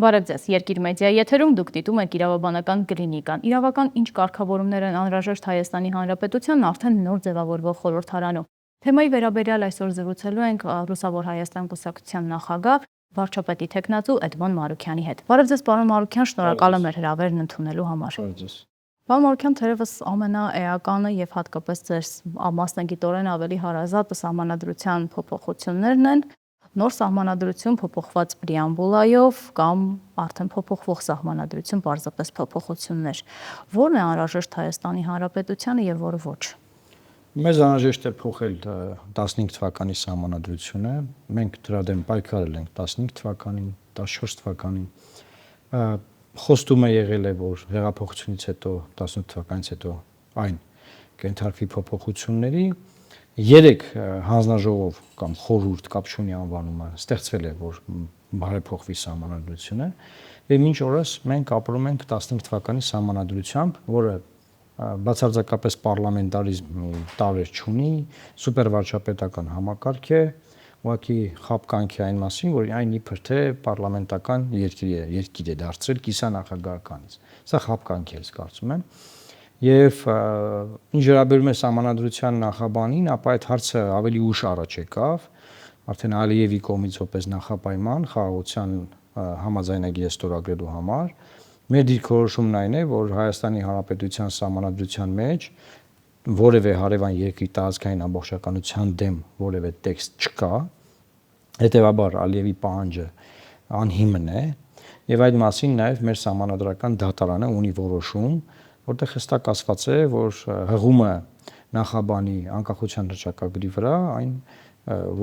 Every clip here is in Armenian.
Բարև ձեզ, Երկիր մեդիայի եթերում դուք դիտում եք իրավաբանական կլինիկան։ Իրավական ինչ կարգավորումներ են անհրաժեշտ Հայաստանի Հանրապետությանն արդեն նոր ձևավորվող խորհրդարանում։ Թեմայի վերաբերյալ այսօր զրուցելու ենք Լուսավոր Հայաստան կուսակցության նախագահ, վարչապետի թեկնածու Էդմոն Մարուքյանի հետ։ Բարև ձեզ, պարոն Մարուքյան, շնորհակալ եմ հրավերն ընդունելու համար։ Պարոն Մարուքյան, թերևս ամենաէականը եւ հատկապես ձեր մասնագիտորեն ավելի հարազատը սահմանադրության փոփոխություններն են։ Նոր սահմանադրություն փոփոխված պրեամբուլայով կամ արդեն փոփոխվող սահմանադրություն պարզապես փոփոխություններ։ Որն է անհրաժեշտ Հայաստանի Հանրապետությանը եւ որը ոչ։ Մեզ անհրաժեշտ է փոխել 15 թվականի սահմանադրությունը։ Մենք դրա դեմ պայքարել ենք 15 թվականին, 14 թվականին։ Խոստումը եղել է, որ հեղափոխությունից հետո 18 թվականից հետո այն կենթարկվի փոփոխությունների։ 3 հանձնաժողով կամ խորհուրդ կապ չունի անվանումը ստեղծվել է, որ բարեփոխվի սահմանադրությունը, եւ մինչ օրս մենք ապրում ենք 15 թվականի սահմանադրությամբ, որը բացարձակապես պարլամենտարիզմի տարեր չունի, սուպերվարչապետական համակարգ է, ուղղակի խաբկանք է այն մասին, որ այն իբր թե պարլամենտական երկիր է դարձրել կիսանախագահականից։ Սա խաբկանք է, ես կարծում եմ։ Եվ ինչ վերաբերում է սահմանադրության նախաբանին, ապա այդ հարցը ավելի ուշ առաջ եկավ, արդեն Ալիևի կողմից որպես նախապայման խաղաղության համաձայնագիրը ստորագրելու համար։ Մեր դիրքորոշումն այն է, որ Հայաստանի Հանրապետության սահմանադրության մեջ որևէ հարևան երկրի տարածքային ամբողջականության դեմ որևէ տեքստ չկա, հետևաբար Ալիևի պահանջը անհիմն է, եւ այդ մասին նաեւ մեր սահմանադրական դատարանը ունի որոշում, որտեղ հստակ ասված է, որ հղումը նախաբանի անկախության հռչակագրի վրա այն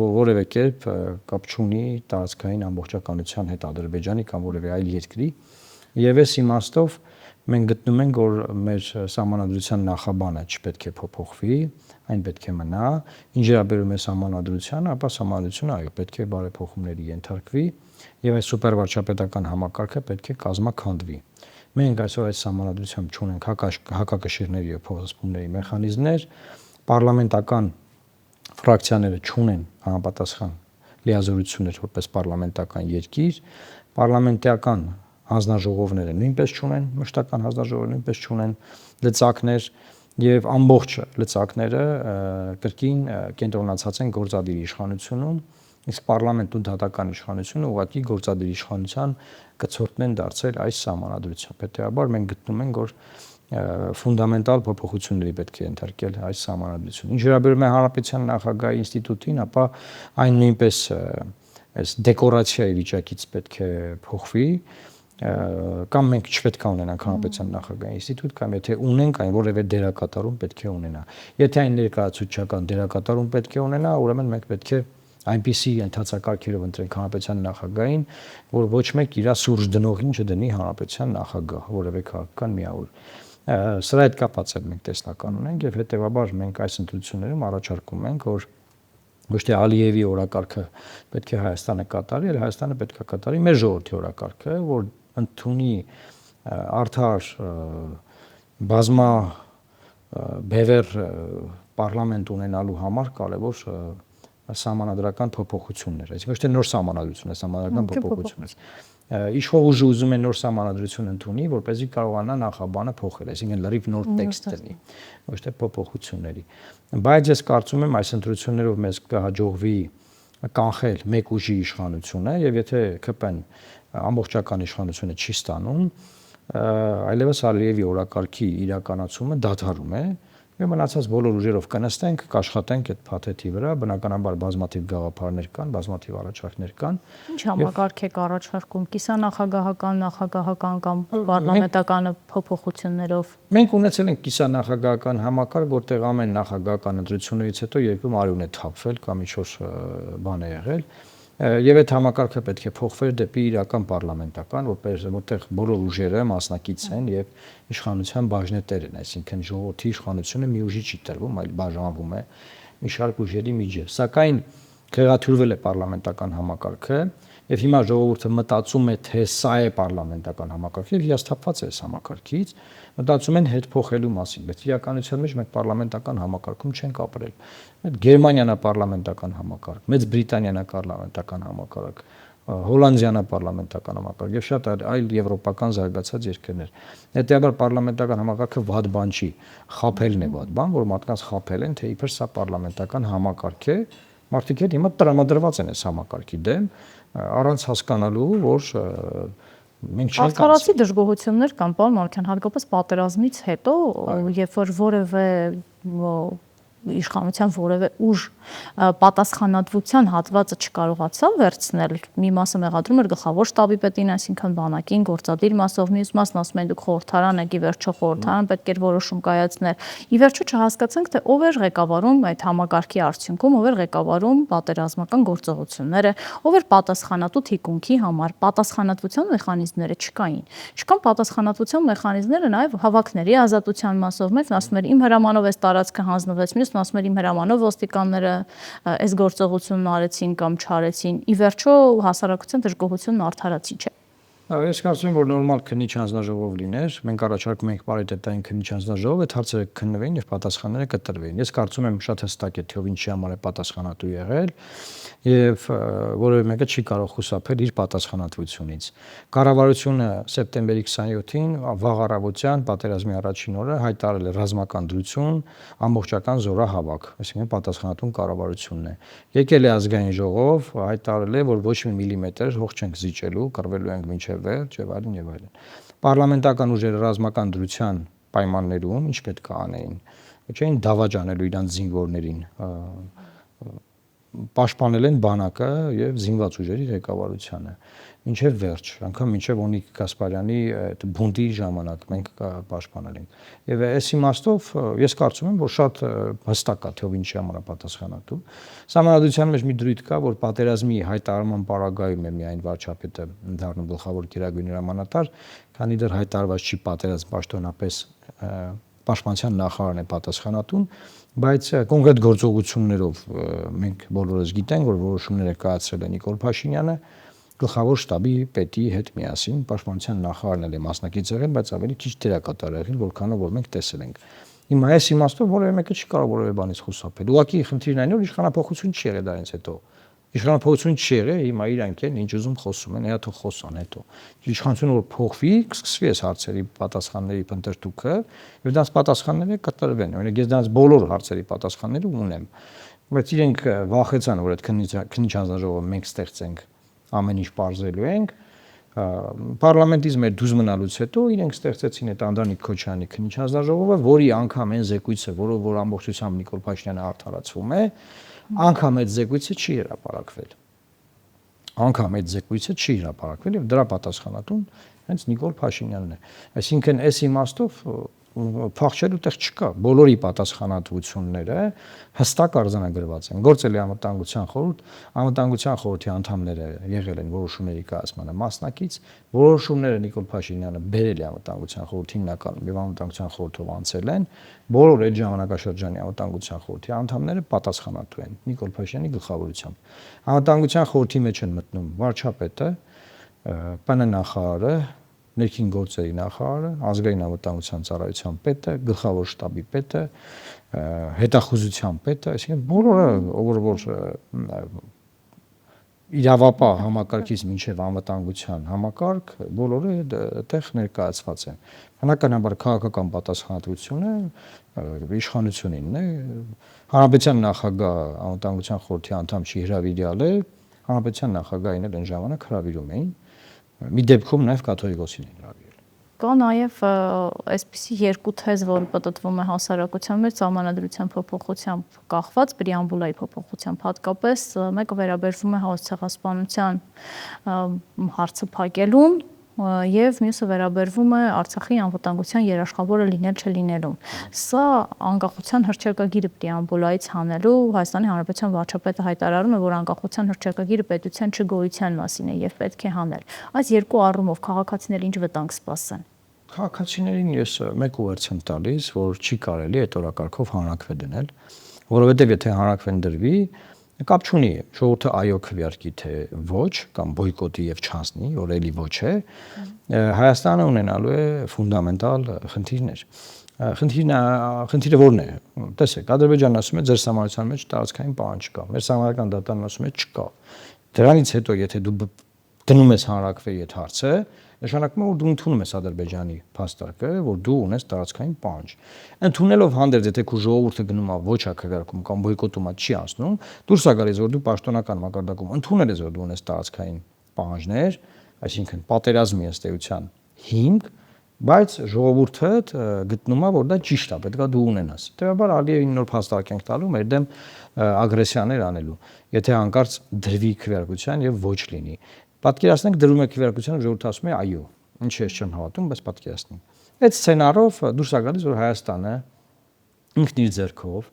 որևէ կերպ կապ չունի տարածքային ամբողջականության հետ Ադրբեջանի կամ որևէ այլ երկրի, եւ այս իմաստով մենք գտնում ենք, որ մեր սահմանադրության նախաբանը չպետք է փոփոխվի, այն պետք է մնա, ինչ վերաբերում է սահմանադրությանը, ապա սահմանադրությունը այո պետք է բարեփոխումների ենթարկվի եւ այս սուպերվարչապետական համակարգը պետք է կազմաքանդվի։ Մենք այսօր այս սահմանադրությամբ չունենք հակակշիռների եւ փոխզսպումների մեխանիզմներ, պարլամենտական ֆրակցիաները չունեն համապատասխան լիազորություններ որպես պարլամենտական երկիր, պարլամենտական հանձնաժողովները նույնպես չունեն, մշտական հանձնաժողովները նույնպես չունեն լծակներ եւ ամբողջ լծակները կրկին կենտրոնացած են գործադիր իշխանությունում, իսկ պարլամենտում դատական իշխանությունը ուղղակի գործադիր իշխանության կցորդն են դարձել այս սահմանադրությամբ։ Հետեւաբար մենք գտնում ենք, որ ֆունդամենտալ փոփոխությունների պետք է ենթարկել այս սահմանադրությունը։ Ինչ վերաբերում է Հանրապետության նախագահի ինստիտուտին, ապա այն նույնպես այս դեկորացիայի վիճակից պետք է փոխվի, կամ մենք չպետք է ունենանք Հանրապետության նախագահի ինստիտուտ, կամ եթե ունենք, այն որևէ դերակատարում պետք է ունենա։ Եթե այն ներկայացուցչական դերակատարում պետք է ունենա, ուրեմն մենք պետք է այնպիսի ընթացակարգերով ընտրենք Հանրապետության նախագահին, որ ոչ մեկ իր սուրճ դնողին չդնի Հանրապետության նախագահ, որևէ քաղաքական միավոր։ Սրա հետ կապված է մենք տեսնական ունենք եւ հետեւաբար մենք այս ընտրություններում առաջարկում ենք, որ ոչ թե Ալիևի օրակարգը պետք է Հայաստանը կատարի, այլ Հայաստանը պետք է կատարի մեր ժողովրդի օրակարգը, որ ընդունի արդար բազմաբևեռ պարլամենտ ունենալու համար կարևոր սահմանադրական փոփոխություններ, այսինքն ոչ թե նոր սահմանադրություն է, սահմանադրական փոփոխություններ։ Իշխող ուժը ուզում է նոր սահմանադրություն ընդունի, որպեսզի կարողանա նախաբանը փոխել, այսինքն լրիվ նոր տեքստ դնի, ոչ թե փոփոխությունների։ Բայց ես կարծում եմ այս ընտրություններով մեզ կհաջողվի կանխել մեկ ուժի իշխանությունը, եւ եթե ԿՊ-ն ամբողջական իշխանությունը չի ստանում, այլևս Ալիևի օրակարգի իրականացումը դադարում է, եւ մնացած բոլոր ուժերով կնստենք, կաշխատենք այդ փաթեթի վրա, բնականաբար բազմաթիվ գաղափարներ կան, բազմաթիվ առաջարկներ կան։ Ինչ համակարգ եք առաջարկում, կիսանախագահական, նախագահական կամ պարլամենտական փոփոխություններով։ Մենք ունեցել ենք կիսանախագահական համակարգ, որտեղ ամեն նախագահական ընտրություններից հետո երկու արյուն է թափվել կամ ինչ-որ բան է եղել։ Եվ այդ համակարգը պետք է փոխվեր դեպի իրական պարլամենտական, որտեղ բոլոր ուժերը մասնակից են եւ իշխանության բաժնետեր են, այսինքն ժողովրդի իշխանությունը մի ուժի չի տրվում, այլ բաժանվում է մի շարք ուժերի միջև։ Սակայն խեղաթյուրվել է պարլամենտական համակարգը Եվ հիմա ժողովուրդը մտածում է, թե սա է պարլամենտական համակարգը, եւ հիասթափված է այս համակարգից, մտածում են հետ փոխելու մասին, բայց իրականության մեջ մենք պարլամենտական համակարգում չենք ապրել։ Այդ Գերմանիան է պարլամենտական համակարգ, Մեծ Բրիտանիան է պարլամենտական համակարգ, Հոլանդիան է պարլամենտական համակարգ եւ շատ այլ եվրոպական զարգացած երկրներ։ Հետեւաբար պարլամենտական համակարգը վատ բան չի, խաբելն է վատ բան, որ մարդկանց խաբել են, թե իբր սա պարլամենտական համակարգ է, մարդիկ հետ հիմա տրամադրված են այս համակարգի դեմ, առանց հասկանալու, որ մենք չենք Արդարացի դժգոհություններ կան, պարոն Մարուկյան, հատկապես պատերազմից հետո, երբ որ որևէ իշխանության որևէ ուժ պատասխանատվության հատվածը չկարողացավ վերցնել, մի մասը մեղադրում էր գլխավոր շտաբի պետին, այսինքն բանակին, գործադիր մասով, մյուս մասն ասում են դուք խորհրդարան եք, ի վերջո խորհրդարան պետք էր որոշում կայացնել։ Ի վերջո չհասկացանք, թե ով էր ղեկավարում այդ համակարգի արդյունքում, ով էր ղեկավարում պատերազմական գործողությունները, ով էր պատասխանատու թիկունքի համար, պատասխանատվության մեխանիզմները չկային։ Չկան պատասխանատվության մեխանիզմները նաև հավաքների ազատության մասով, մեկն ասում էր իմ հրամանով այս տարածքը հանձնվեց, մյուսն ասում էր իմ հրամանով ոստիկանները այս գործողությունն արեցին կամ չարեցին։ Ի վերջո հասարակության դժգոհությունն արդարացի չէ։ Ես կարծում եմ, որ նորմալ քննիչ հանձնաժողով լիներ, մենք առաջարկում ենք պարիտետային քննիչ հանձնաժողով, այդ հարցերը քննվեին եւ պատասխանները կտրվեին։ Ես կարծում եմ շատ հստակ է, թե ով ինչի համար է պատասխանատու եղել եւ որևէ մեկը չի կարող խուսափել իր պատասխանատվությունից։ Կառավարությունը սեպտեմբերի 27-ին վաղ առավոտյան պատերազմի առաջին օրը հայտարարել է ռազմական դրություն, ամբողջական զորահավաք, այսինքն պատասխանատուն կառավարությունն է։ Եկել է ազգային ժողով, հայտարարել է, որ ոչ մի միլիմետր հող չենք զիջելու, կռվելու ենք մինչև վերջ եւ այլն եւ այլն։ Պարլամենտական ուժերը ռազմական դրության պայմաններում ինչ պետք է անեին, չէին դավաճանելու իրանց զինվորներին, պաշտպանել են բանակը եւ զինված ուժերի ղեկավարությանը մինչեւ վերջ, անգամ մինչեւ Օնիկ Գասպարյանի այդ բունտի ժամանակ մենք պաշտպանել ենք։ Եվ այս իմաստով ես կարծում եմ, որ շատ հստակ է, թե ով ինչի համար է պատասխանատու։ Սահմանադրության մեջ մի դրույթ կա, որ պատերազմի հայտարարման պարագայում է միայն վարչապետը դառնում գլխավոր գերագույն հրամանատար, քանի դեռ հայտարարված չի պատերազմ, պաշտոնապես պաշտպանության նախարարն է պատասխանատուն, բայց կոնկրետ գործողություններով մենք բոլորս գիտենք, որ որոշումները կայացրել է Նիկոլ Փաշինյանը գլխավոր շտաբի պետի հետ միասին, պաշտպանության նախարարն էլ է մասնակից եղել, բայց ավելի քիչ դերակատար եղել, որքանով որ մենք տեսել ենք։ Հիմա այս իմաստով որևէ մեկը չի կարող որևէ բանից խուսափել։ Ուղղակի խնդիրն այն է, որ իշխանապողություն չի եղել դրանից հետո։ Իշխանապողություն չի եղել, հիմա իրանք են ինչ ուզում խոսում են, հետո խոսան հետո։ Իշխանությունը որ փոխվի, կսկսվի այս հարցերի պատասխանների փնտրտուքը, եւ դրանց պատասխանները կտրվեն։ Օրինակ ես դրանց բոլոր հարցերի պատասխանները ունեմ, բայց իրենք վախեցան, որ այդ քննիչ հանձնաժողովը մենք ստեղծենք, ամեն ինչ բարձրելու ենք, Պարլամենտից մեր դուրս մնալուց հետո իրենք ստեղծեցին այդ Անդրանիկ Քոչյանի քննիչ հանձնաժողովը, որի անգամ այն զեկույցը, որով որ ամբողջությամբ Նիկոլ Փաշինյանը արդարացվում է, անգամ այդ զեկույցը չի հրապարակվել։ Անգամ այդ զեկույցը չի հրապարակվել եւ դրա պատասխանատուն հենց Նիկոլ Փաշինյանն է։ Այսինքն այս իմաստով փախչելու տեղ չկա, բոլորի պատասխանատվությունները հստակ արձանագրված են։ Գործել է անվտանգության խորհուրդ, անվտանգության խորհրդի անդամները եղել են որոշումների կայացմանը մասնակից, որոշումները Նիկոլ Փաշինյանը բերել է անվտանգության խորհրդի հիմնականում եւ անվտանգության խորհրդով անցել են, բոլոր այդ ժամանակաշրջանի անվտանգության խորհրդի անդամները պատասխանատու են Նիկոլ Փաշինյանի գլխավորությամբ։ Անվտանգության խորհրդի մեջ են մտնում վարչապետը, ՊՆ նախարարը, ներքին գործերի նախարարը, ազգային անվտանգության ծառայության պետը, գլխավոր շտաբի պետը, հետախուզության պետը, այսինքն բոլորը, ով որ իրավապահ համակարգից մինչև անվտանգության համակարգ, բոլորը այդտեղ ներկայացված են։ Բնականաբար քաղաքական պատասխանատվությունը իշխանությունինն է, հանրապետության նախագահ անվտանգության խորհրդի անդամ չի հրավիրյալ է, հանրապետության նախագահին էլ այն ժամանակ հրավիրում էին, մի դեպքում նաև կաթողիկոսին էին հրավիրել։ Կա նաև այսպիսի երկու թեզ, որ պատտվում է հասարակության մեջ սահմանադրության փոփոխությամբ կախված, պրեամբուլայի փոփոխությամբ հատկապես, մեկը վերաբերվում է հաուս ցեղասպանության հարցը փակելուն եւ մյուսը վերաբերվում է Արցախի անվտանգության երաշխավորը լինել չլինելուն։ Սա անկախության հռչակագիրը պրեամբուլայից հանելու Հայաստանի Հանրապետության վարչապետը հայտարարում է, որ անկախության հռչակագիրը պետության չգոյության մասին է եւ պետք է հանել։ Այս երկու առումով քաղաքացիները ինչ վտանգ սպասեն։ Քաղաքացիներին ես մեկ ուղերձ եմ տալիս, որ չի կարելի այդ օրակարգով հանրաքվե դնել, որովհետեւ եթե հանրաքվեն դրվի, Կապ չունի ժողովուրդը այո քվեարկի թե ոչ կամ բոյկոտի եւ չանցնի, որ էլի ոչ է, Հայաստանը ունենալու է ֆունդամենտալ խնդիրներ։ Խնդիրը որն է։ Տեսեք, Ադրբեջանն ասում է ձեր համայնության մեջ տարածքային պահանջ չկա։ Մեր համայնական դատարանն ասում է չկա։ Դրանից հետո եթե դու դնում ես հանրակրվեի այդ հարցը, նշանակում է որ դու ընդունում ես Ադրբեջանի փաստարկը, որ դու ունես տարածքային պահանջ։ Ընդունելով հանդերձ եթե քո ժողովուրդը գնում է ոչ ակրակում կամ բոյկոտում է չի անցնում, դուրս է գալիս որ դու պաշտոնական մակարդակում ընդունել ես որ դու ունես տարածքային պահանջներ, այսինքն պատերազմի ըստ էության հիմք, բայց ժողովուրդը գտնում է որ դա ճիշտ է, պետք է դու ունենաս։ Հետևաբար Ալիևին նոր փաստարկ ենք տալու մեր դեմ ագրեսիաներ անելու, եթե հանկարծ դրվի քվեարկության եւ ոչ լինի։ Պատկերացնենք դրում է քվեարկությանը ժողովուրդը ասում է այո, ինչ ես չեմ հավատում, բայց պատկերացնենք։ Այդ սցենարով դուրս է գալիս որ Հայաստանը ինքն իր ձեռքով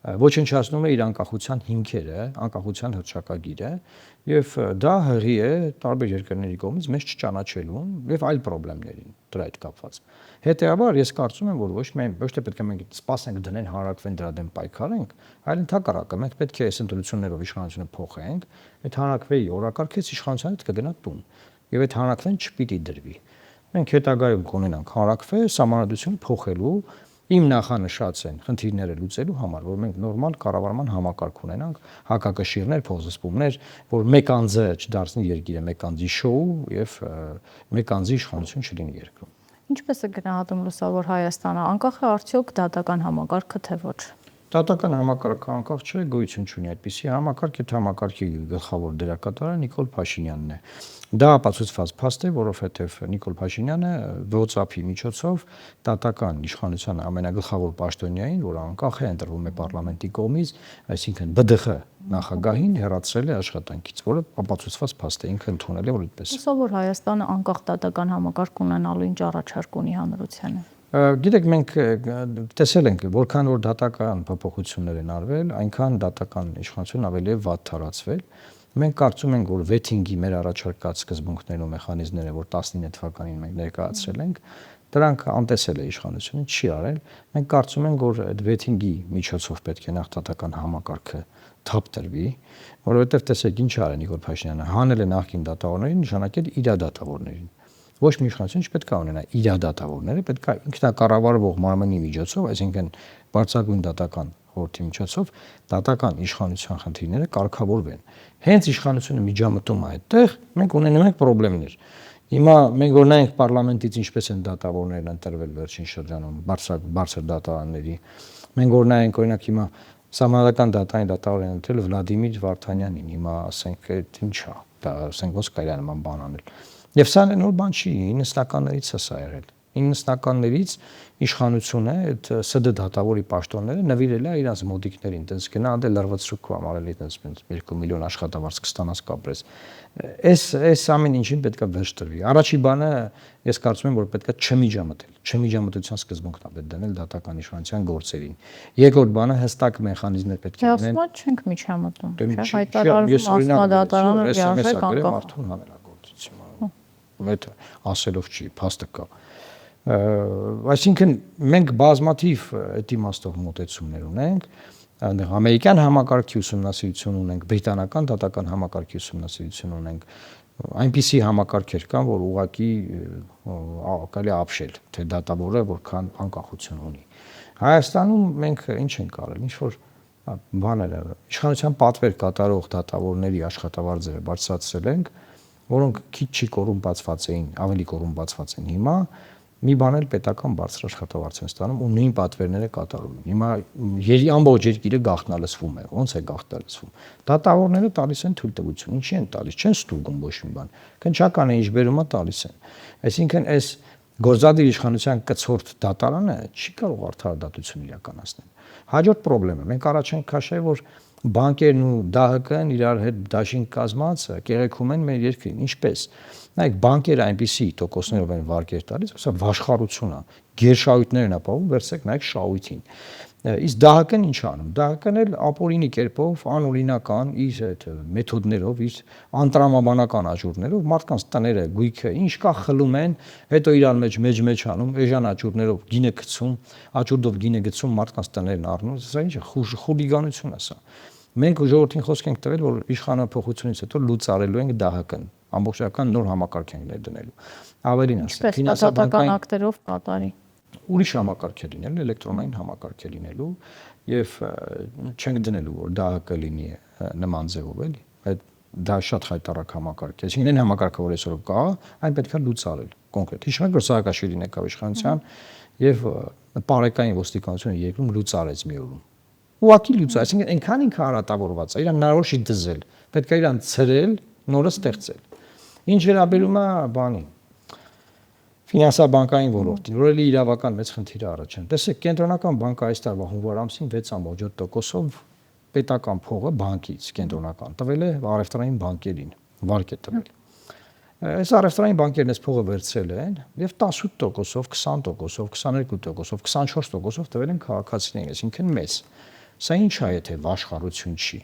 ոչնչացնում է իր անկախության հիմքերը, անկախության հռչակագիրը եւ դա հղի է տարբեր երկրների կողմից մեզ չճանաչելուն եւ այլ խնդիրներին դրա հետ կապված։ Հետեւաբար ես կարծում եմ որ ոչ թե պետք է մենք սպասենք դնեն հանրակրվեն դրա դեմ պայքարենք, այլ ընդհակառակը մենք պետք է այս ընտրություններով իշխանությունը փոխենք, այդ հանրակրվեի օրակարգից իշխանությունը կգնա տուն եւ այդ հանրակրվեն չպիտի դրվի։ Մենք հետագայում կունենանք հանրակրվե սահմանադրություն փոխելու իմ նախանշած են խնդիրները լուծելու համար, որ մենք նորմալ կառավարման համակարգ ունենանք, հակակշիռներ, փոխզսպումներ, որ մեկ անձը չդարձնի երկիրը մեկ անձի շոու եւ մեկ անձի իշխանություն չլինի երկրում։ Ինչպես է գնահատում լուսավոր Հայաստանը, անկախ է արդյոք դատական համակարգը թե ոչ։ Դատական համակարգը անկախ չէ, գոյություն չունի այդպիսի համակարգ, այդ համակարգի գլխավոր դերակատարը Նիկոլ Փաշինյանն է։ Դա ապացուցված փաստ է, որովհետև Նիկոլ Փաշինյանը WhatsApp-ի միջոցով դատական իշխանության ամենագլխավոր պաշտոնյային, որը անկախ է ընտրվում է պարլամենտի կողմից, այսինքն ԲԴԽ նախագահին հեռացրել է աշխատանքից, որը ապացուցված փաստ է, ինքը ընդունել է որ այդպես։ Լուսավոր Հայաստանը անկախ դատական համակարգ ունենալու ինչ առաջարկ ունի հանրությանը։ Գիտեք, մենք տեսել ենք, որքան որ դատական փոփոխություններ են արվել, այնքան դատական իշխանություն ավելի է վատ տարածվել։ Մենք կարծում ենք, որ վեթինգի մեր առաջարկած սկզբունքներն ու մեխանիզմները, որ 19 թվականին մենք ներկայացրել ենք, դրանք անտեսել է իշխանությունը, չի արել։ Մենք կարծում ենք, որ այդ վեթինգի միջոցով պետք է նախ դատական համակարգը թափ տրվի, որովհետև տեսեք ինչ արել Նիկոլ Փաշինյանը, հանել է նախկին դատավորներին, նշանակել իրադատավորներին։ Ոչ մի իշխանություն չպետք է ունենա իրադատավորները, պետք է ինքնակառավարվող մարմնի միջոցով, այսինքն բարձրագույն դատական խորհրդի միջոցով դատական իշխանության խնդիրները կարգավորվեն։ Հենց իշխանությունը միջամտում է այդտեղ, մենք ունենում ենք խնդիրներ։ Հիմա մենք որ նայենք պարլամենտից ինչպես են դատավորներն ընտրվել վերջին շրջանում, բարձր դատարանների։ Մենք որ նայենք օրինակ հիմա Սահմանադրական դատարանի դատավոր են ընտրել Վլադիմիր Վարդանյանին, հիմա ասենք ինչ է, դա ասենք ոնց կարելի է նման բան անել։ Եվ սա նոր բան չի, 90-ականներից է սա եղել։ 90-ականներից իշխանությունը այդ ՍԴ դատավորի պաշտոնները նվիրել է իրանց մոդիկներին, տենց գնա դե լրվծրուկ ամարելի տենց 2 միլիոն աշխատավարձ կստանաս կապրես։ Այս ամեն ինչին պետք է վերջ տրվի։ Առաջի բանը ես կարծում եմ, որ պետք է չմիջամտել։ Չմիջամտության սկզբունքն է պետք դնել դատական իշխանության գործերին։ Երկրորդ բանը հստակ մեխանիզմներ պետք է ունեն։ Ասում չենք միջամտում։ Հայտարարվում դատարանը լիարժեք անկախ։ Մարդուն հանրագործություն։ Այդ ասելով չի, փաստը կա։ Այսինքն մենք բազմաթիվ այդ իմաստով մոտեցումներ ունենք, ամերիկյան համակարգի ուսումնասիրություն ունենք, բրիտանական դատական համակարգի ուսումնասիրություն ունենք, այնպիսի համակարգեր կան, որ ուղղակի կարելի ապշել, թե դատավորը որքան անկախություն ունի։ Հայաստանում մենք ինչ ենք արել, ինչ որ բաներ, իշխանության պատվեր կատարող դատավորների աշխատավարձերը բարձրացրել ենք, որոնք քիչ չի կոռումպացված էին, ավելի կոռումպացված են հիմա, մի բան էլ պետական բարձր աշխատավարձ են ստանում ու նույն պատվերները կատարում են։ Հիմա ամբողջ երկիրը գաղտնալսվում է, ոնց է գաղտնալսվում։ Դատավորները տալիս են թույլտվություն, ինչի են տալիս, չեն ստուգում ոչ մի բան։ Քննչականը ինչ բերում է տալիս են։ Այսինքն այս գործադիր իշխանության կցորդ դատարանը չի կարող արդարադատություն իրականացնել։ Հաջորդ խնդրեմը մենք առաջ ենք քաշել, որ բանկերն ու ԴՀԿ-ն իրար հետ դաշինք կազմած կեղեքում են մեր երկրին, ինչպես։ Նայեք, բանկերը այնպիսի տոկոսներով են վարկեր տալիս, որ սա վաշխառություն է, գերշահույթներն ապահովում, վերցրեք նայեք շահույթին։ Իսկ ԴՀԿ-ն ինչ անում։ ԴՀԿ-ն էլ ապօրինի կերպով, անօրինական իր այդ մեթոդներով, իր անտրամաբանական աջուրներով մարդկանց տները, գույքը, ինչ կա խլում են, հետո իրար մեջ անում, էժան աջուրներով գինը գցում, աջուրդով գինը գցում, մարդկանց տներն առնում, սա ինչ է, խուլիգանություն է սա։ Մենք ժողովրդին խոսք ենք տվել, որ իշխանափոխությունից հետո լուծարելու ենք ԴՀԿ-ն, ամբողջական նոր համակարգ ենք ներդնելու։ Ավելին ասեմ, ֆինանսական ակտերով կատարի։ Ուրիշ համակարգ է լինելու, էլեկտրոնային համակարգ է լինելու եւ չենք դնելու, որ ԴՀԿ լինի նման ձևով, էլի։ Այդ դա շատ խայտառակ համակարգ է։ Այսինքն այն համակարգը, որ այսօր կա, այն պետք է լուծարել կոնկրետ։ Հիշում եք, որ Սաակաշվիլին եկավ իշխանության եւ պարեկային ոստիկանությունը երկրում լուծարեց մի օրում։ Ուղղակի լուծա, այսինքն այնքան ինքը արատավորված է, իրան հնարավոր չի դզել, պետք է իրան ցրել, նորը ստեղծել։ Ինչ վերաբերում է բանին, ֆինանսաբանկային ոլորտին, որ էլի իրավական մեծ խնդիր է առաջանում։ Տեսեք, կենտրոնական բանկը այս տարվա հունվար ամսին 6.7%-ով պետական փողը բանկից կենտրոնական տվել է առևտրային բանկերին, վարկ է տվել։ Այս առևտրային բանկերն այս փողը վերցրել են եւ 18%-ով, 20%-ով, 22%-ով, 24%-ով տվել են քաղաքացիներին, այսինքն մեզ։ Սա ինչ է, եթե վաշխառություն չի։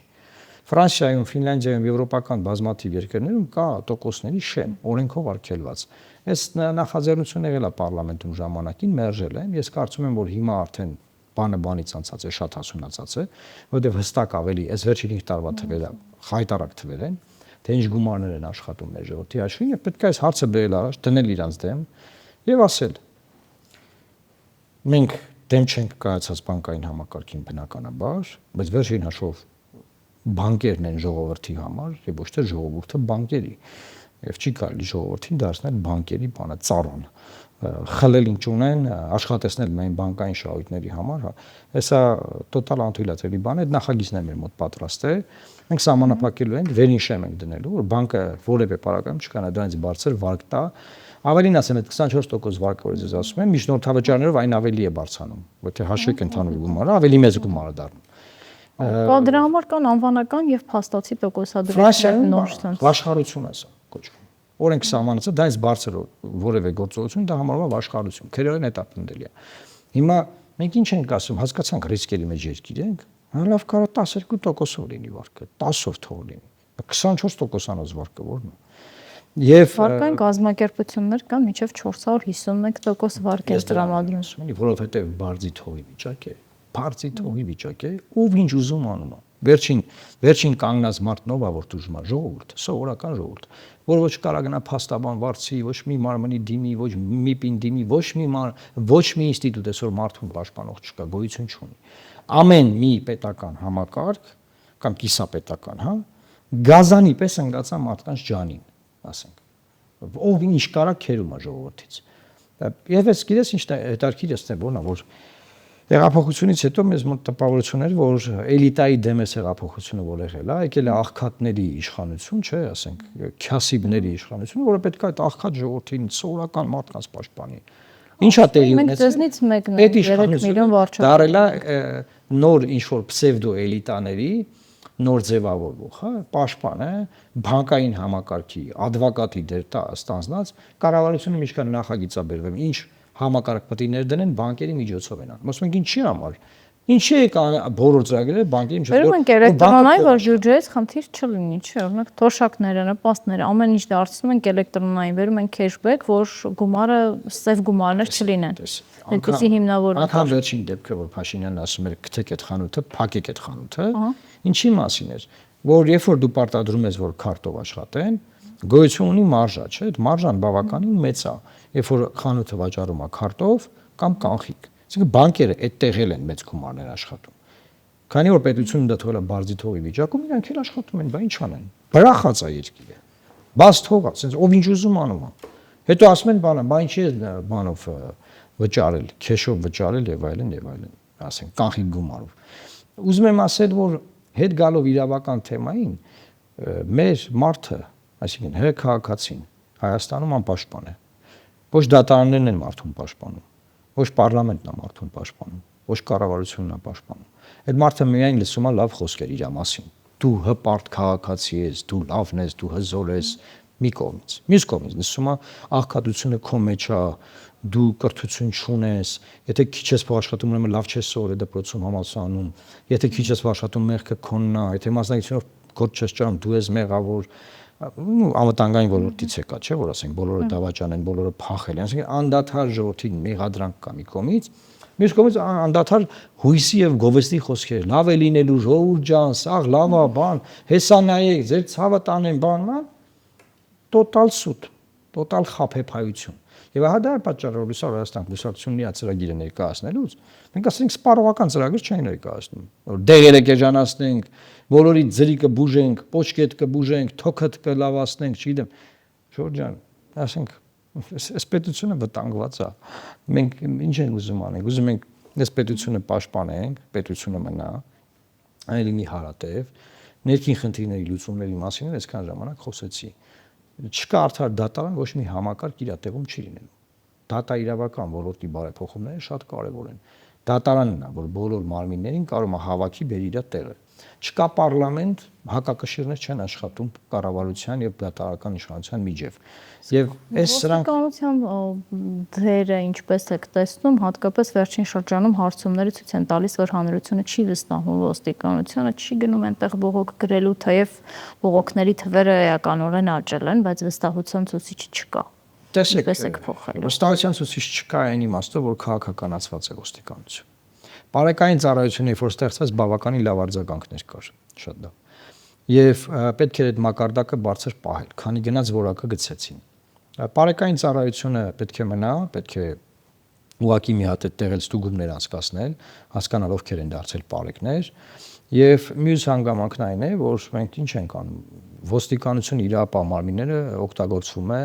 Ֆրանսիայում, Ֆինլանդիայում, եվրոպական բազմաթիվ երկրներում կա տոկոսների շեմ, օրենքով արգելված։ Այս նախաձեռնությունը եղել է պարլամենտում ժամանակին, մերժել են։ Ես կարծում եմ, որ հիմա արդեն բանը բանից անցած է, շատ հասունացած է, որովհետև հստակ ավելի այս վերջին 5 տարվա թվերը խայտարակ թվեր են, թե ինչ գումարներ են աշխատում մեր ժողովրդի հաշվին, եւ պետք է այս հարցը բերել առաջ, դնել իրանց դեմ եւ ասել. մենք դեմ չենք կայացած բանկային համակարգին բնականաբար, բայց վերջին հաշվով բանկերն են ժողովրդի համար եւ ոչ թե ժողովուրդը բանկերի, եւ չի կարելի ժողովրդին դարձնել բանկերի բանը ծառան, խլել ինչ ունեն, աշխատեցնել միայն բանկային շահույթների համար, հեսա տոտալ անթույլատրելի բան է, այդ նախագիծն է մեր մոտ պատրաստ է, մենք սահմանափակելու ենք, վերին շեմ ենք դնելու, որ բանկը որևէ պարագայում չկանա դրանից բարձր վարկ տա, ավելին ասեմ, այդ 24% վարկը, որ ես ասում եմ, միջնորդավճարներով այն ավելի է բարձրանում, որտեղ հաշվեք ընդհանուր գումարը, ավելի մեծ գումար է դառնում։ Դրա համար կան անվանական եւ փաստացի տոկոսադրույքներ նոր ցանց։ Վաշխառություն է սա կոչվում։ Օրենք սահմանացած, դա այս բարձր որևէ գործողություն դա համարվում է վաշխառություն։ Քերերեն հետապնդելի է։ Հիմա մենք ինչ ենք ասում, հասկացանք ռիսկերի մեջ երկիր ենք, լավ կարող 12%-ով լինի վարկը, 10-ով թող լինի։ 24%-անոց վարկը ո՞րն է։ Եվ վարկային կազմակերպություններ կան մինչև 451% վարկ են տրամադրում։ Որովհետև բարձի թողի վիճակ է, բարձի թողի վիճակ է, ով ինչ ուզում անում է։ Վերջին կանգնած մարդն ով է, որ դժում է, ժողովուրդը, սովորական ժողովուրդ, որ ոչ կարա գնա փաստաբան վարձի, ոչ մի մարմնի դիմի, ոչ մի պին դիմի, ոչ մի ինստիտուտ այսօր մարդուն պաշտպանող չկա, գոյություն չունի։ Ամեն մի պետական համակարգ կամ կիսապետական, հա, գազանի պես ընկածա մարդկանց ջանին, ասենք։ Ով ինչ կարա քերում է ժողովրդից։ Եվ ես գիտես ինչ հետարքիր ես որն է, որ հեղափոխությունից հետո մեզ մոտ տպավորություն էր, որ էլիտայի դեմ է հեղափոխությունը որ եղել է, եկել է աղքատների իշխանություն, չէ, ասենք, քյասիբների իշխանություն, որը պետք է այդ աղքատ ժողովրդին սովորական մարդկանց պաշտպանի։ Ինչա տեղի ունեցել։ Մենք դեզնից մեկն է 3 միլիոն վարչապետ։ Դարել է նոր ինչ որ պսևդո էլիտաների նոր ձևավորվող, հա, պաշտպան է, բանկային համակարգի, ադվոկատի դեր ստանձնած, կառավարությունը միջկան նախագիծա բերվում, ինչ համակարգ պետք է ներդնեն բանկերի միջոցով են անում։ Ասում ենք ինչի համար։ Ինչի է բոլոր ծրագրերը բանկերի միջոցով։ Բերում ենք էլեկտրոնային, որ բյուջեից խնդիր չլինի, չէ՞, օրինակ թոշակները, նպաստները, ամեն ինչ դարձնում ենք էլեկտրոնային, բերում ենք քեշբեք, որ գումարը սև գումարներ չլինեն։ Այդպեսի հիմնավոր։ Անկամ վերջին դեպքը, որ Փաշինյանն ասում էր գցեք այդ խանութը, փակեք այդ խանութը, ինչի մասին էր, որ երբ որ դու պարտադրում ես, որ քարտով աշխատեն, գոյություն ունի մարժա, չէ՞, այդ մարժան բավականին մեծ է, երբ որ խանութը վաճառում է քարտով կամ կանխիկ։ Այսինքն բանկերը այդտեղ են մեծ գումարներ աշխատում։ Քանի որ պետությունը դա թողել է բարձի թողի վիճակում, իրանք էլ աշխատում են, բա ինչ անեն։ Բրախած է երկիրը։ Բաց թողա, ասենց ով ինչ ուզում անում է։ Հետո ասում են բանը, բա ինչի է բանով վճարել, քեշով վճարել եւ այլն եւ այլն, ասենք կանխիկ գումարով։ Ուզում եմ ասել, որ հետ գալով իրավական թեմային մեր մարդը, այսինքն հ քաղաքացին Հայաստանում անպաշտպան է։ Ոչ դատարաններն են մարդուն պաշտպանում, ոչ պարլամենտն է մարդուն պաշտպանում, ոչ կառավարությունն է պաշտպանում։ Այդ մարդը միայն լսում է լավ խոսքեր իր մասին։ Դու հպարտ քաղաքացի ես, դու լավն ես, դու հզոր ես, մի կողմից։ Մյուս կողմից լսում է աղքատությունը քո մեջ է, դու կրթություն չունես, եթե քիչ ես փող աշխատում, ուրեմն լավ չես սովորել դպրոցում համալսարանում, եթե քիչ ես աշխատում, մեղքը քոնն է, եթե մասնակցությունով գործ չես ճարում, դու ես մեղավոր, անվտանգային ոլորտից եկա, չէ՞, որ ասենք բոլորը դավաճան են, բոլորը փախել են, ասենք անդադար ժողովրդին մեղադրանք կա մի կողմից, Մյուս կողմից անդադար հույսի եւ գովեստի խոսքեր, լավ է լինելու ժողովուրդ ջան, սաղ լավ է, բան, հեսա նայեք, ձեր ցավը տանեն, բան, տոտալ սուտ, տոտալ խափեփայություն։ Եվ ահա դա է պատճառը, որ Հայաստան լուսակցությունների ծրագիրը ներկայացնելուց մենք ասենք սպառողական ծրագիր չենք ներկայացնում, որ դեղերը կեժանացնենք, բոլորի ձրի կբուժենք, պոչկետ կբուժենք, թոքըտ կլավացնենք, չգիտեմ, Ժորժ ջան, ասենք այս պետությունը վտանգված է։ Մենք ինչ ենք ուզում անենք, ուզում ենք այս պետությունը պաշտպանենք, պետությունը մնա, այն լինի հարատև, ներքին խնդիրների լուծումների մասին այսքան ժամանակ խոսեցի։ Չկա արդար դատարան, ոչ մի համակարգ իր տեղում չի լինելու։ Դատա իրավական ոլորտի բարեփոխումները շատ կարևոր են։ Դատարանն է, որ բոլոր մարմիններին կարող է հավաքի բերի իր տեղը։ Չկա պարլամենտ, հակակշիռներ չեն աշխատում կառավարության եւ դատարանական իշխանության միջև։ Եվ այս սրանք ոստիկանության դերը ինչպես եք տեսնում, հատկապես վերջին շրջանում հարցումները ցույց են տալիս, որ հանրությունը չի վստահում ոստիկանությանը, չի գնում այնտեղ բողոք գրելու, թեև բողոքների թվերը էականորեն աճել են, բայց վստահության ցուցիչ չկա։ Տեսեք, փոխել։ վստահության ցուցիչ չկա այն իմաստով, որ քաղաքականացված է ոստիկանություն։ Բարեկային ծառայությունը, որ ստեղծված բավականին լավ արձագանքներ կար, շատ լավ։ Եվ պետք էր այդ մակարդակը բարձր պահել, քանի գնաց որակը գցեցին։ Բարեկային ծառայությունը պետք է մնա, պետք է ուղղակի մի հատ այդտեղ ստուգումներ անցկացնել, հասկանալ ովքեր են դարձել բարեկներ, եւ մյուս հանգամանքն այն է, որ մենք ինչ ենք անում, ոստիկանությունը իր ապամարմինները օգտագործվում է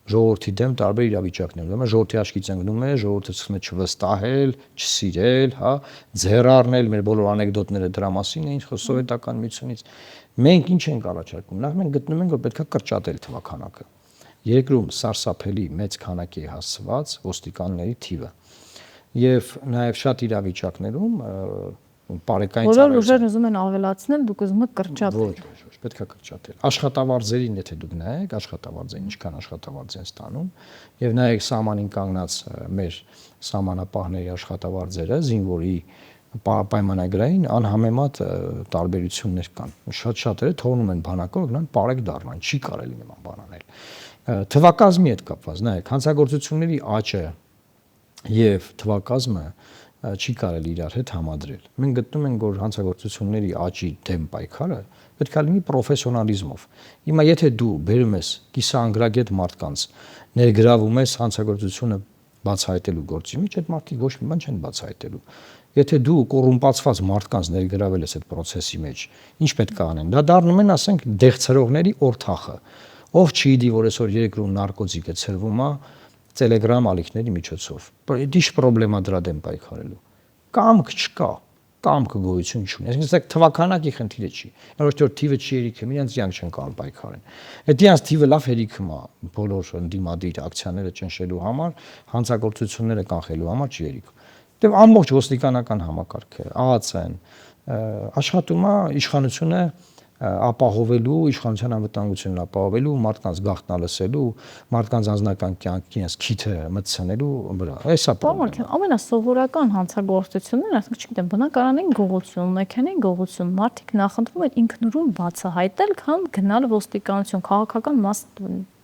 ժողովրդի դեմ տարբեր իրավիճակներում, ուրեմն ժողովրդի աչքի ծնգնում է, ժողովուրդը սկսում է չվստահել, չսիրել, հա, ձեռառնել, մեր բոլոր անեկդոտները դրա մասին էին սովետական միությունից։ Մենք ինչ ենք առաջարկում։ Նախ մենք գտնում ենք, որ պետքա կրճատել թվաքանակը։ Երկրում սարսափելի մեծ քանակի է հասցված ոստիկանների թիվը։ Եվ նաև շատ իրավիճակներում բարեկային բոլոր ուժերն ուզում են ավելացնել, դուք ուզում եք կրճատել։ Ոչ, պետք է կրճատել։ Աշխատավարձերին եթե դուք նայեք, աշխատավարձերին ինչքան աշխատավարձ են ստանում, եւ նայեք սահմանին կանգնած մեր սահմանապահների աշխատավարձերը, զինվորի պայմանագրային անհամեմատ տարբերություններ կան։ Շատ-շատերը թողնում են բանակը, գնան բարեկ դառնան, չի կարելի նման բան անել։ Թվակազմի հետ կապված, նայեք, հանցագործությունների աճը եւ թվակազմը չի կարելի իրար հետ համադրել։ Մենք գտնում ենք, որ հանցագործությունների աճի դեմ պայքարը պետք է լինի պրոֆեսիոնալիզմով։ Հիմա եթե դու բերում ես կիսաանգրագետ մարդկանց, ներգրավում ես հանցագործությունը բացահայտելու գործի մեջ, այդ մարդիկ ոչ մի բան չեն բացահայտելու։ Եթե դու կոռումպացված մարդկանց ներգրավել ես այդ process-ի մեջ, ինչ պետք է անեն։ Դա դառնում են, ասենք, դեղցրողների օրթախը։ Ով չի դի, որ այսօր երկրում նարկոտիկը ցրվում է Telegram ալիքների միջոցով։ Ինչ խնդրեմա դրա դեմ պայքարելու։ Կամք չկա, կամքը գոյություն չունի։ Այսինքն թվականակի խնդիրը չի։ Ոչ թե թիվը չի երիքը, իրենց իրանք չեն կարող պայքարեն։ Այդ իրանք թիվը լավ երիքը է բոլոր ընդդիմադիր ակցիաները ճնշելու համար, հանցագործությունները կանխելու համար չի երիքը։ Դե ամբողջ ոստիկանական համակարգը, ԱԱՑ-ն աշխատում է իշխանությունը ապահովելու, իշխանության անվտանգությունն ապահովելու, մարդկանց գաղտնալսելու, մարդկանց անձնական կյանքի քիթը մտցնելու վրա։ Այսա բանը ամենասովորական հանցագործությունն է, ասենք, չգիտեմ, բնակարանային գողություն, մեքենայի գողություն, մարդիկ նախընտրում են ինքնուրույն բացահայտել, քան գնալ ոստիկանություն, քաղաքական մաս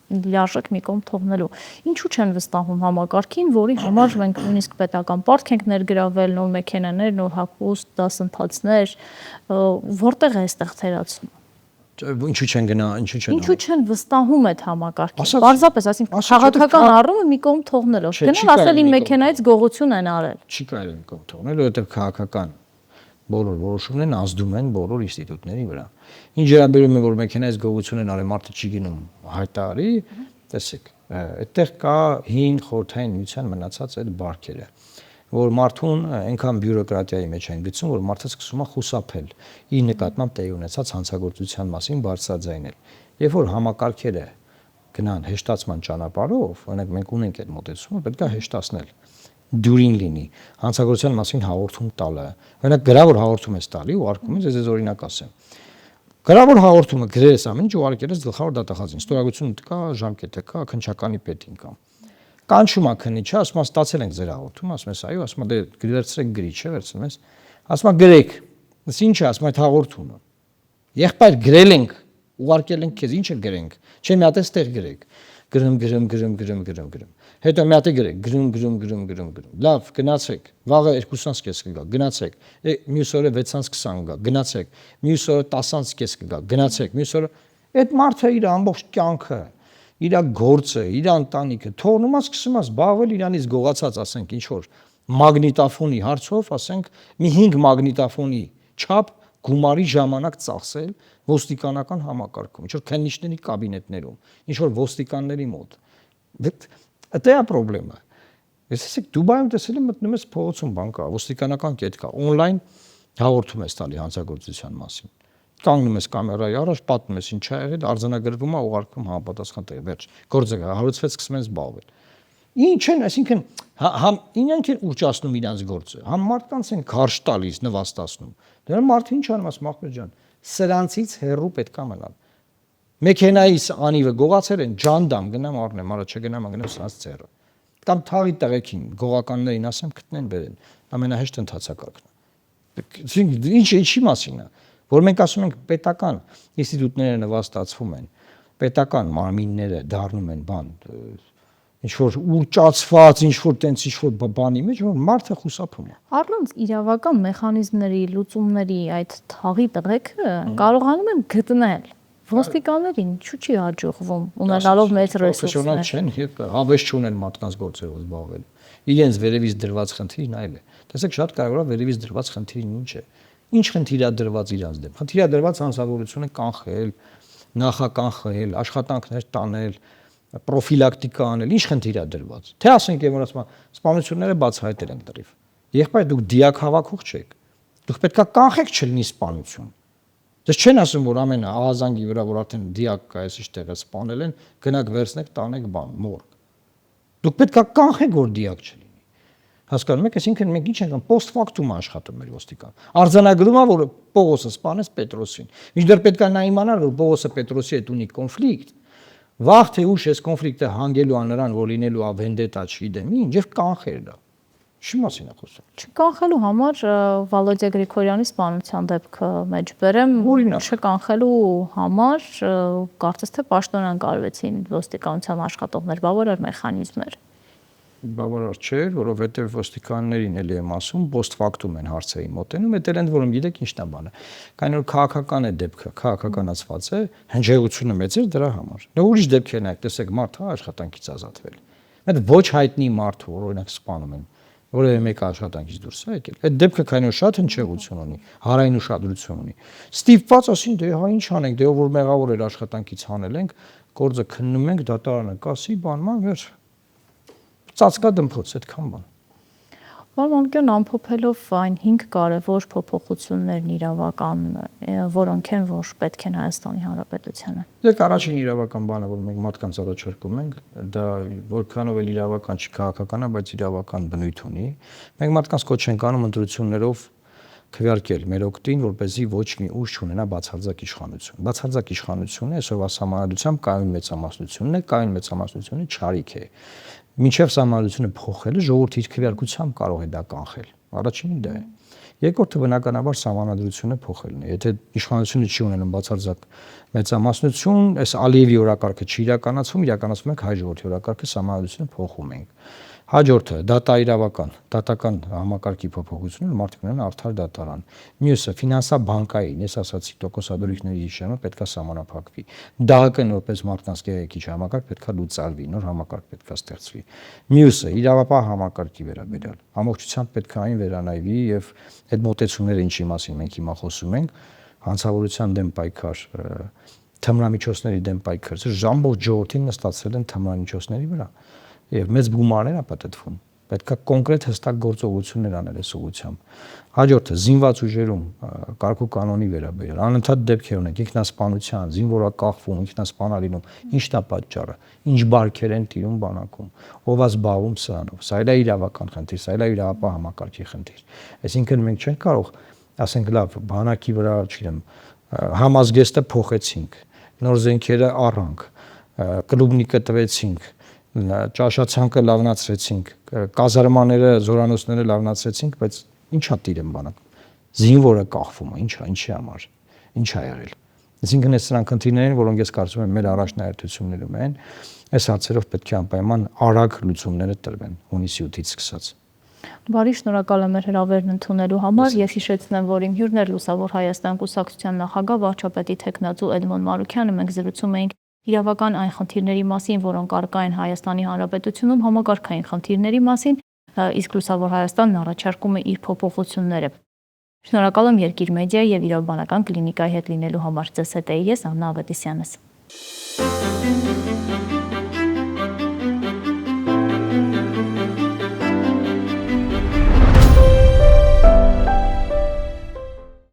լիարժեք մի կողմ թողնելու։ Ինչու չեն վստահում համակարգին, որի համար մենք նույնիսկ պետական պարտք ենք ներգրավել, նոր մեքենաներ, նոր հագուստ, դասընթացներ, որտեղ է այստեղ թերացումը։ Ինչու չեն գնա, ինչու չեն վստահում այդ համակարգին։ Պարզապես, այսինքն քաղաքական առումը մի կողմ թողնելով։ Գնալ ասել իմ մեքենայից գողություն են արել։ Չի կարելի մի կողմ թողնել, որովհետև քաղաքական բոլոր որոշումներն ազդում են բոլոր ինստիտուտների վրա։ Ինչ վերաբերում է, որ մեքենայից գողություն են արել, մարդը չի գնում հայտարարի, տեսեք, այդտեղ կա հին խորհրդային միության մնացած այդ բարքերը, որ մարդուն այնքան բյուրոկրատիայի մեջ են գցում, որ մարդը սկսում է խուսափել իր նկատմամբ տեղի ունեցած հանցագործության մասին բարձրաձայնել։ Երբ որ համակարգերը գնան հեշտացման ճանապարհով, օրինակ մենք ունենք այդ մոտեցումը, պետք է հեշտացնել դյուրին լինի հանցագործության մասին հաղորդում տալը։ Օրինակ գրավոր հաղորդում ես տալի ու արկում ես, ես օրինակ ասեմ։ Գրավոր հաղորդումը գրես ամեն ինչ ուղարկել ես գլխավոր դատախազին։ Ստորագրությունը կա, ժամկետը կա, քննչականի պետին կա։ Կանչում է քննիչը, ասում է ստացել ենք ձեր հաղորդումը, ասում ես այո, ասում է դե վերցրեք գրի, չէ, վերցնում ես։ Ասում է գրեք։ Ըստ ինչ է, ասում է այդ հաղորդումը։ Եղբայր գրել ենք, ուղարկել ենք քեզ, ինչ է գրենք։ Չէ, մի հատ էստեղ գրեք։ գրում։ Հետո մի հատ գրեք, գրում։ Լավ, գնացեք։ Վաղը 2:30 կգա, գնացեք։ Մյուս օրը 6:20 կգա, գնացեք։ Մյուս օրը 10:30 կգա, գնացեք։ Մյուս օրը այդ մարդը իր ամբողջ կյանքը, իր գործը, իր ընտանիքը թողնում է, սկսում է զբաղվել իրանից գողացած, ասենք, ինչ որ մագնիտոֆոնի հարցով, ասենք, մի 5 մագնիտոֆոնի չափ գումարի ժամանակ ծախսել ոստիկանական համակարգում, ինչ որ քննիչների կաբինետներում, ինչ որ ոստիկանների մոտ։ Դա է խնդրեմը։ Ես ասեք Դուբայում տեսել եմ, մտնում ես փողոցում բան կա, ոստիկանական կետ կա, on-line հաղորդում ես տալի հանցագործության մասին։ Կանգնում ես կամերայի առաջ, պատմում ես ինչ ա եղել, արձանագրվում է, ուղարկվում համապատասխան տեղ, վերջ։ Գործը հարուցվեց, սկսում են զբաղվել։ Ինչ են, այսինքն իրենք են ուռճացնում իրանց գործը, համ մարդկանց են քարշ տալիս, նվաստացնում։ Դեռ մարդը ինչ անում, ասում Ախմեդ ջան, սրանցից հեռու պետք է մնալ։ Մեքենայիս անիվը գողացել են, ջանդամ գնամ առնեմ, արա չգնամ անգնեմ սրանց ծերը։ Կամ թաղի տղեկին, գողականներին ասեմ գտնեն բերեն, ամենահեշտ ընթացակարգն է։ Ինչի մասին է, որ մենք ասում ենք պետական ինստիտուտները նվաստացվում են, պետական մարմինները դառնում են բան, ինչ որ ուռճացված, ինչ որ տենց ինչ որ բանի մեջ, որ մարդը խուսափում է։ Առանց իրավական մեխանիզմների, լուծումների այդ թաղի տղեկը կարողանում են գտնել ոստիկաններին, ինչու՞ չի հաջողվում ունենալով մեծ ռեսուրսներ։ Պրոֆեսիոնալ չեն եւ հավես չունեն մարդկանց գործերով զբաղվել։ Իրենց վերևից դրված խնդիրն այլ է։ Տեսեք, շատ կարևոր է վերևից դրված խնդիրն ինչ է։ Ինչ խնդիր է դրված իրանց դեմ։ Խնդիր է դրված հանցավորությունը կանխել, նախականխել, աշխատանքներ տանել, պրոֆիլակտիկա անել, ինչ խնդիր է դրված։ Թե ասենք եւ որ ասում սպանությունները բացահայտել են դրիվ։ Եղբայր դուք դիակ հավաքող չեք։ Դուք պետքա կանխեք չլինի սպանություն։ Դες չեն ասում որ ամեն ահազանգի վրա որ արդեն դիակ կա, այսիշ տեղը սպանել են, գնաք վերցնեք, տանեք բան, մորգ։ Դուք պետքա կանխեք որ դիակ չլինի։ Հասկանում եք, այսինքն մենք ինչ ենք անում, post factum աշխատում մեր ոստիկան։ Արձանագրում է որ Պողոսը սպանեց Պետրոսին։ Մինչդեռ պետքա նա իմանար որ Պողոսը Պետրոսի հետ ունի կոնֆլիկտ։ Վաղ թե ուշ այս կոնֆլիկտը հանգելու է նրան, որ լինելու է վենդետա չգիտեմ ինչ, եւ կանխեր դա։ Չի մասին է խոսում։ Չկանխելու համար Վալոդիա Գրիգորյանի սպանության դեպքը մեջ բերեմ, չկանխելու համար կարծես թե պաշտոնյան կարվեցին ոստիկանության աշխատողներ, բավարար մեխանիզմներ։ Բավարար չէր, որովհետև ոստիկաններին էլի եմ ասում, post factum են հարցերի մոտենում, էդ են որում գիտեք ինչն է բանը։ Քանի որ քաղաքական է դեպքը, քաղաքականացված է, հնչեղությունը մեծ էր դրա համար։ Դա ուրիշ դեպքերն եք, տեսեք, մարդը աշխատանքից ազատվել։ Այդ ոչ հայտնի մարդ, որ օրինակ սպանում են, որևէ մեկ աշխատանքից դուրս է եկել։ Այդ դեպքը քանի որ շատ հնչեղություն ունի, հարային ուշադրություն ունի։ Ստիպված ասին դե հա ինչ անենք, դե որ մեղավոր էր աշխատանքից հանել ենք, գործը քննում ենք, դատարանը կասի, բանման վերջ։ Ծածկա դմփոց այդքան բան։ Մանուկյան ամփոփելով այն 5 կարևոր փոփոխություններն իրավական, որոնք են որ պետք են Հայաստանի Հանրապետությանը։ Դե առաջին իրավական բանը, որ մենք մարդկանց առաջարկում ենք, դա որքանով էլ իրավական չի քաղաքական է, բայց իրավական բնույթ ունի։ Մենք մարդկանց կոչ ենք անում ընտրություններով քվեարկել մեր օգտին, որպեսզի ոչ մի ուժ չունենա բացարձակ իշխանություն։ Բացարձակ իշխանությունը այսօրվա համանadությամբ կայուն մեծամասնությունն է, կայուն մեծամասնությունը չարիք է։ Մինչև համանadությունը փոխելը ժողովրդի իր քվեարկությամբ կարող է դա կանխել։ Առաջինը դա է։ Երկրորդը բնականաբար համանadությունը փոխելն է։ Եթե իշխանությունը չի ունենում բացարձակ մեծամասնություն, այս Ալիևի օրակարգը չի իրականացվում ենք հայ ժողովրդի օրակարգը, համանadությունը փոխում ենք։ Հաջորդը դատական համակարգի փոփոխությունը, մարդիկ ունեն արդար դատարան։ Մյուսը ֆինանսաբանկային, ես ասացի, տոկոսադրույքների հիշումը պետքա սահմանափակվի։ ԴԱՀԿ-ն որպես մարդկանց գեղեցիկ համակարգ պետքա լուծարվի, նոր համակարգ պետքա ստեղծվի։ Մյուսը իրավապահ համակարգի վերաբերյալ ամբողջությամբ պետքա այն վերանայվի եւ այդ մոտեցումները ինչի մասին մենք հիմա խոսում ենք, հանցավորության դեմ պայքար, թմրամիջոցների դեմ պայքար, ամբողջ ժողովրդին նստացել են թմրամիջոցների վրա։ Եվ մեծ գումարներ է պատտվում։ Պետքա կոնկրետ հստակ գործողություններ անել այս ուղղությամբ։ Հաջորդը զինված ուժերում կարգու կանոնի վերաբերյալ անընդհատ դեպքեր ունենք ինքնասպանության, զինվորակախվում, ինքնասպանալինում, ինչն է պատճառը, ինչ բարքեր են տիրում բանակում, ով է զբաղվում սրանով։ Սա էլ է իրավական խնդիր, սա էլ է իրավապահ համակարգի խնդիր։ Այսինքն մենք չենք կարող, ասենք լավ, բանակի վրա, չգիտեմ, համազգեստը փոխեցինք, նոր զենքերը առանք, կլուբնիկը տվեցինք, ճաշացանկը լավնացրեցինք, կազարմաները, զորանոցները լավնացրեցինք, բայց ինչա տիրեմ բանակ։ Զինվորը կախվում է, ինչի համար, ինչ ա եղել։ Այսինքն այս սրանք խնդիրներ են, որոնք ես կարծում եմ մեր առաջնահերթություններում են, այս հարցերով պետք է անպայման արագ լուծումները տրվեն հունիսի 8-ից սկսած։ Բարի, շնորհակալ եմ մեր հրավերն ընդունելու համար։ Ես հիշեցնեմ, որ իմ հյուրն էր Լուսավոր Հայաստան կուսակցության նախագահ վարչապետի թեկնածու Էդմոն Մարուքյանը։ Մենք զրուցում էինք իրավական այն խնդիրների մասին, որոնք առկա են Հայաստանի Հանրապետությունում, համակարգային խնդիրների մասին, իսկ Լուսավոր Հայաստանն առաջարկում է իր փոփոխությունները։ Շնորհակալ եմ Երկիր մեդիայի եւ իրավաբանական կլինիկայի հետ լինելու համար։ Ձեզ հետ էի ես Աննա Ավետիսյանս։